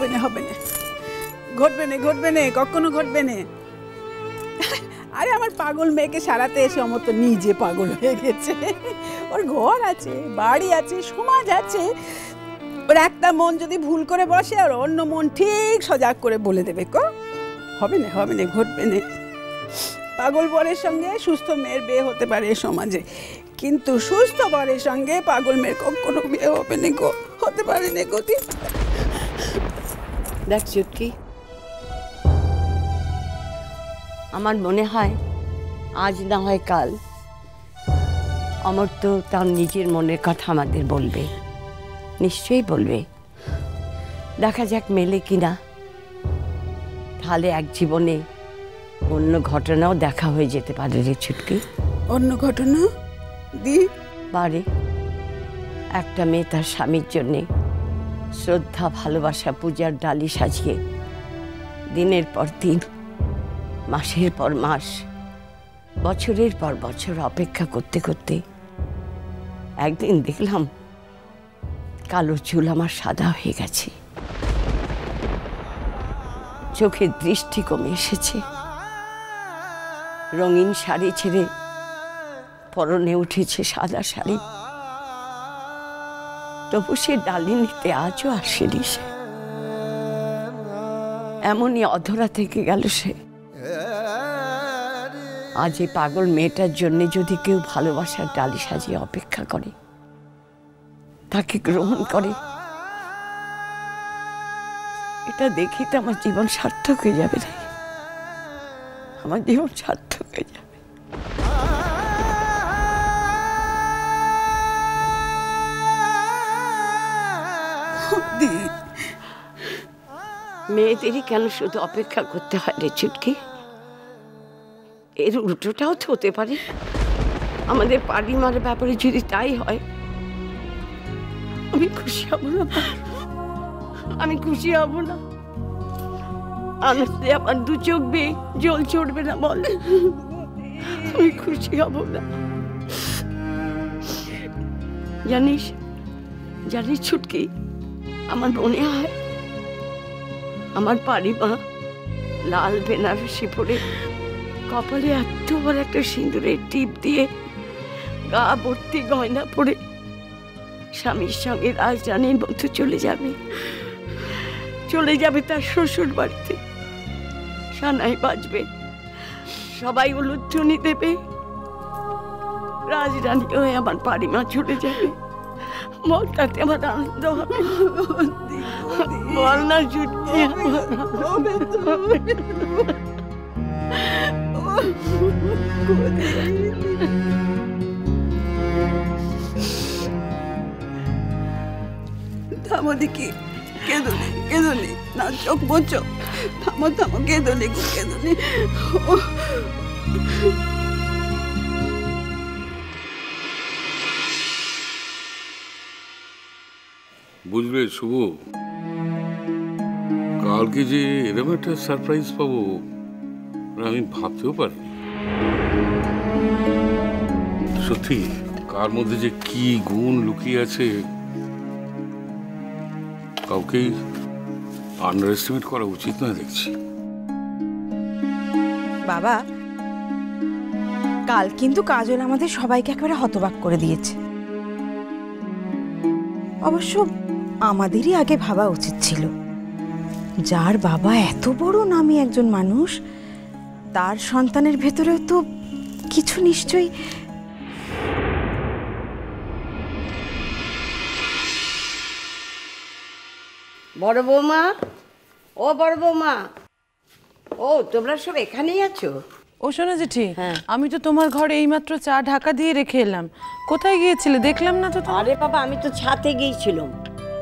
হবে না, হবে না, ঘটবে না, ঘটবে না, কখনো ঘটবে না। আরে আমার পাগল মেয়েকে সারাতে এসে আমার তো নিজে পাগল হয়ে গেছে। ওর ঘর আছে, বাড়ি আছে, সমাজ আছে, ওর একটা মন যদি ভুল করে বসে আর অন্য মন ঠিক সজাগ করে বলে দেবে কো হবে না, হবে না, ঘটবে না। পাগল বরের সঙ্গে সুস্থ মেয়ের বিয়ে হতে পারে এ সমাজে, কিন্তু সুস্থ বরের সঙ্গে পাগল মেয়ের কখনো বিয়ে হবে না গো, হতে পারে না গতি। দেখ চুটকি, আমার মনে হয় আজ না হয় কাল অমর তো তার নিজের মনের কথা আমাদের বলবে, নিশ্চয়ই বলবে। দেখা যাক মেলে কিনা, তাহলে এক জীবনে অন্য ঘটনাও দেখা হয়ে যেতে পারে রে চুটকি। অন্য ঘটনা দি পারে। একটা মেয়ে তার স্বামীর জন্যে শ্রদ্ধা, ভালোবাসা, পূজার ডালি সাজিয়ে দিনের পর দিন, মাসের পর মাস, বছরের পর বছর অপেক্ষা করতে করতে একদিন দেখলাম কালো চুল আমার সাদা হয়ে গেছে, চোখের দৃষ্টি কমে এসেছে, রঙিন শাড়ি ছেড়ে পরনে উঠেছে সাদা শাড়ি, তবু সে ডালি নিতে আজও আসেনি। সে এমনই অধরা থেকে গেল সে। আজ এই পাগল মেয়েটার জন্য যদি কেউ ভালোবাসার ডালি সাজিয়ে অপেক্ষা করে, তাকে গ্রহণ করে, এটা দেখি তো আমার জীবন সার্থক হয়ে যাবে রে, আমার জীবন সার্থক হয়ে যাবে। মেয়েদেরই কেন শুধু অপেক্ষা করতে হয় রে চুটকি? এর উল্টোটাও তো হতে পারে। আমাদের পারিমার ব্যাপারে যদি তাই হয়, আমি খুশি হব না, আমি খুশি হব না। আনন্দে আমার দু চোখ বেয়ে জল চড়বে না বল? আমি খুশি হব না। জানিস জানিস ছুটকি, আমার মনে হয় আমার পারিমা লাল বেনারসি পরে, কপালে এত বড় একটা সিঁদুরের টিপ দিয়ে, গা ভর্তি গয়না পরে স্বামীর সঙ্গে রাজরানীর মতো চলে যাবে, চলে যাবে তার শ্বশুর বাড়িতে। সানাই বাজবে, সবাই উলুধ্বনি দেবে, রাজরানী হয়ে আমার পারিমা চলে যাবে। বল তাতে আমার আনন্দ হবে? বল না ছুটকি। থামো দেখি, কেঁদুনি কেঁদুনি, না চোখ বোঝো, থামো থামো, কেঁদুনি গো, কেঁদুনি। বুঝলে শুভ, কালকে যে এরকম একটা সারপ্রাইজ পাবো আমি ভাবতেও পারিনি। সত্যি কার মধ্যে যে কি গুণ লুকিয়ে আছে কাউকেই আন্ডার এস্টিমেট করা উচিত না দেখছি। বাবা, কাল কিন্তু কাজল আমাদের সবাইকে একেবারে হতবাক করে দিয়েছে। অবশ্য আমাদেরই আগে ভাবা উচিত ছিল, যার বাবা এত বড় নামী একজন মানুষ, তার সন্তানের ভেতরেও তো কিছু নিশ্চয়ই। বড় বৌমা, ও বড় বৌমা, ও তোমরা সব এখানেই আছো? ও শোনো জেঠি, আমি তো তোমার ঘরে এইমাত্র চা ঢাকা দিয়ে রেখে এলাম। কোথায় গিয়েছিলে দেখলাম না তো? আরে বাবা, আমি তো ছাতে গিয়েছিলাম।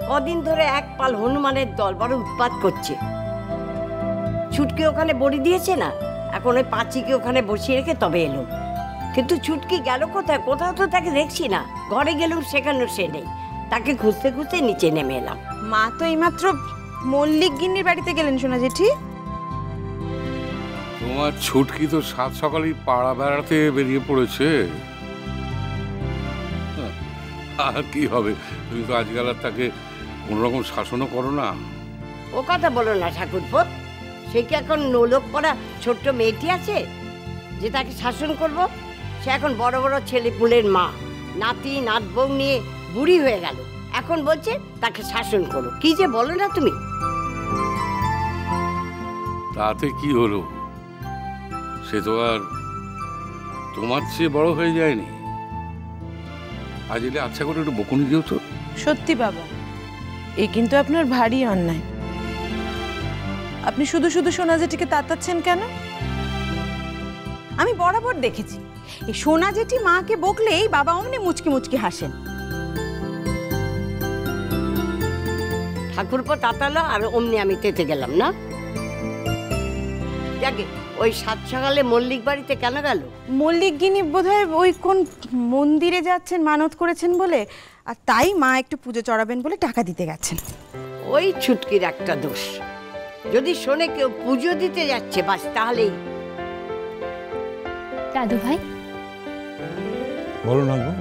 কদিন ধরে এক পাল হনুমানের দল বড় উৎপাত করছে। ছুটকি ওখানে বড়ি দিয়েছে না, এখন ওই পাঁচিকে ওখানে বসিয়ে রেখে তবে এলো। কিন্তু ছুটকি গেল কোথায়? কোথাও তো তাকে দেখছি না। ঘরে গেলুম, সেখানেও সে নেই। তাকে খুঁজতে খুঁজতে নিচে নেমে এলাম। মা তো এইমাত্র মল্লিক গিন্নির বাড়িতে গেলেন শোনা জেঠি। তোমার ছুটকি তো সাত সকালেই পাড়া বেড়াতে বেরিয়ে পড়েছে। আর কি হবে, তুমি তো আজকাল আর তাকে কোনোরকম শাসনও করো না। ও কথা বলো না ঠাকুরপো। সে কি এখন নোলক পড়া ছোট্ট মেয়েটি আছে যে তাকে শাসন করব? সে এখন বড় বড় ছেলেপুলের মা, নাতি নাতবউ নিয়ে বুড়ি হয়ে গেল, এখন বলছে তাকে শাসন করো। কি যে বলো না তুমি। তাতে কি হলো? সে তো আর তোমার চেয়ে বড় হয়ে যায়নি। আজ এলে আচ্ছা করে একটু বকুনি দিও তো। সত্যি বাবা, এ কিন্তু আপনার ভারী অন্যায়। আপনি শুধু শুধু সোনা জেঠিকে তাতাচ্ছেন কেন? আমি বরাবর দেখেছি এই সোনা জেঠি মাকে বকলেই বাবা অমনি মুচকি মুচকি হাসেন। ঠাকুরপো তাতালো আর অমনি আমি তেতে গেলাম না। যাকে ওই সাত সকালে মল্লিক বাড়িতে কেন গেল? মল্লিক গিনি বোধহয় ওই কোন মন্দিরে যাচ্ছেন মানত করেছেন বলে, আর তাই মা একটু পুজো চড়াবেন বলে টাকা দিতে গেছেন। ওই ছুটকির একটা দোষ, যদি শোনে কেউ পুজো দিতে যাচ্ছে বাস তাহলেই। দাদু ভাই, বলো না গো।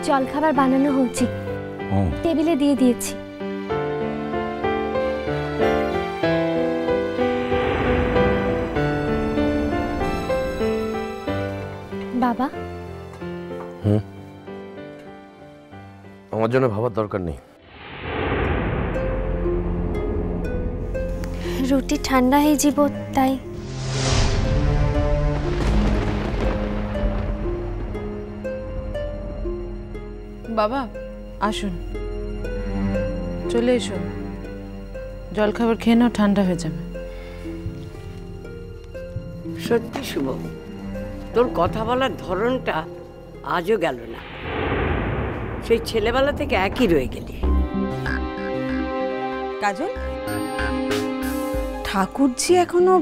জল খাবার বানানো হচ্ছে, টেবিলে দিয়ে দিয়েছি। বাবা, আমার জন্য ভাবার দরকার নেই। রুটি ঠান্ডা হয়ে যাব তাই। বাবা আসুন, চলে এসো, জল খাবার খেয়ে নাও, ঠান্ডা হয়ে যাবে। সত্যি শুভ, তোর কথা বলার ধরনটা আজও গেল না। সেই ছেলেবেলা থেকে একই রয়ে গেলি। কাজল, ঠাকুরজি এখনো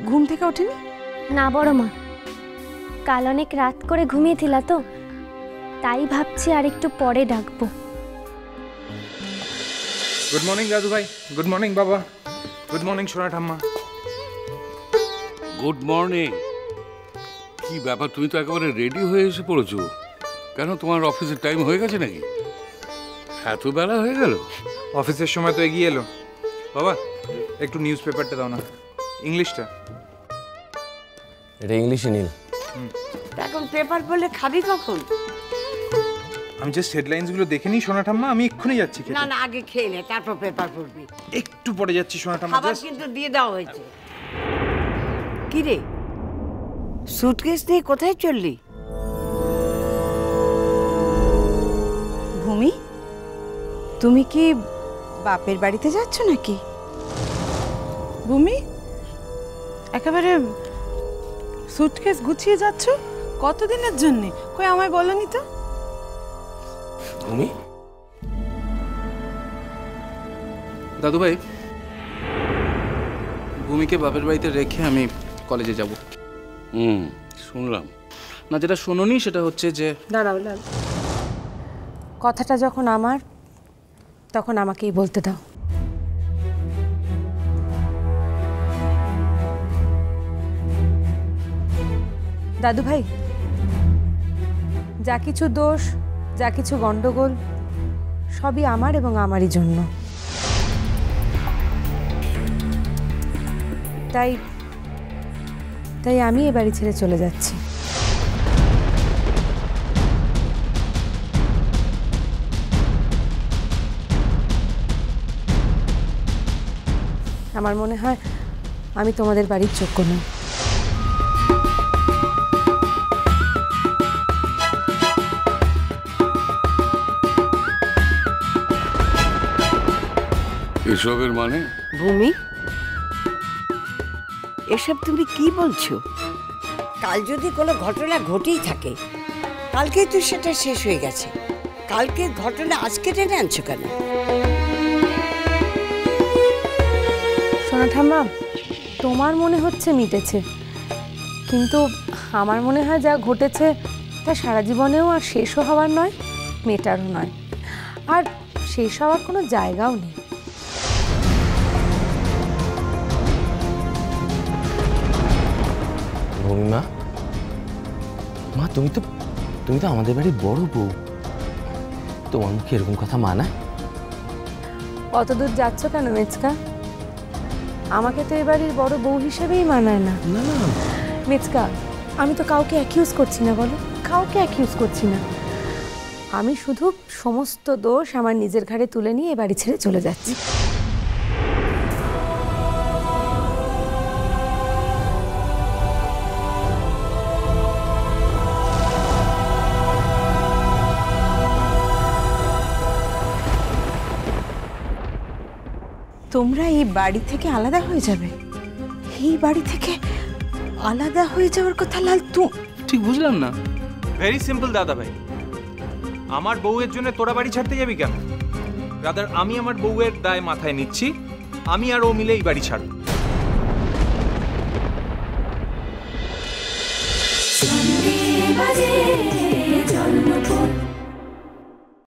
ঘুম থেকে ওঠেনি? না বড় মা, কাল অনেক রাত করে ঘুমিয়েছিলা তো, তাই ভাবছি আর একটু পরে ডাকবো। গুড মর্নিং দাদু ভাই। গুড মর্নিং বাবা। গুড মর্নিং সোনা ঠাম্মা। Good morning. কি ব্যাপার, তুমি তো একেবারে রেডি হয়ে এসে পড়েছো কেন? তোমার অফিসের টাইম হয়ে গেছে নাকি? এত বেলা হয়ে গেল? অফিসের সময় তো এগিয়ে এলো। বাবা একটু নিউজ পেপারটা দাও না, ইংলিশটা। এটা ইংলিশে নীল। এখন পেপার বলে খাবি কখন? আমি জাস্ট হেডলাইন্সগুলো দেখে নিই সোনা ঠাম্মা, আমি এক্ষুনি যাচ্ছি খেতে। না না, আগে খেয়ে নে, তারপর পেপার পড়বি। একটু পরে যাচ্ছি সোনা ঠাম্মা। খাবার কিন্তু দিয়ে দেওয়া হয়েছে। কি রে, সুটকেস নিয়ে কোথায় চললি? ভূমি, তুমি কি বাপের বাড়িতে যাচ্ছ নাকি? ভূমি, একেবারে সুটকেস গুছিয়ে যাচ্ছ? কতদিনের জন্য? কই আমায় বলনি তো। তুমি দাদু ভাই, ভূমিকে বাপের বাড়িতে রেখে আমি কলেজে যাব। শুনলাম। না, যেটা শোনোনি সেটা হচ্ছে যে দাঁড়াও, কথাটা যখন আমার, তখন আমাকেই বলতে দাও। দাদু ভাই, যা কিছু দোষ, যা কিছু গন্ডগোল, সবই আমার এবং আমারই জন্য। তাই তাই আমি এ বাড়ি ছেড়ে চলে যাচ্ছি। আমার মনে হয় আমি তোমাদের বাড়ির যোগ্য নই। এসবের মানে? ভূমি, এসব তুমি কি বলছো? কাল যদি কোনো ঘটনা ঘটেই থাকে, কালকেই তো সেটা শেষ হয়ে গেছে। কালকে ঘটনা আজকে টেনে আনছো কেন? সোনা ঠাম্মা, তোমার মনে হচ্ছে মিটেছে, কিন্তু আমার মনে হয় যা ঘটেছে তা সারা জীবনেও আর শেষও হওয়ার নয়, মেটারও নয়, আর শেষ হওয়ার কোনো জায়গাও নেই। ভূমিমা, মা তুমি তো আমাদের বাড়ির বড় বউ, তোমার মুখে এরকম কথা মানায়? অত দূর যাচ্ছ কেন মেচকা? আমাকে তো এবারের বড় বউ হিসেবেই মানায় না। না না মেচকা, আমি তো কাউকে অ্যাকিউজ করছি না, বলো, কাউকে অ্যাকিউজ করছি না। আমি শুধু সমস্ত দোষ আমার নিজের ঘাড়ে তুলে নিয়ে এ বাড়ি ছেড়ে চলে যাচ্ছি। তোমরা এই বাড়ি থেকে আলাদা হয়ে যাবে? এই বাড়ি থেকে আলাদা হয়ে যাওয়ার কথা লাল ঠিক বুঝলাম না। ভেরি সিম্পল দাদা ভাই, আমার বউয়ের জন্য তোরা বাড়ি ছাড়তে যাবি কেন? রাদার আমি আমার বউয়ের দায় মাথায় নিচ্ছি, আমি আর ও মিলে এই বাড়ি ছাড়ব। জন্মপথ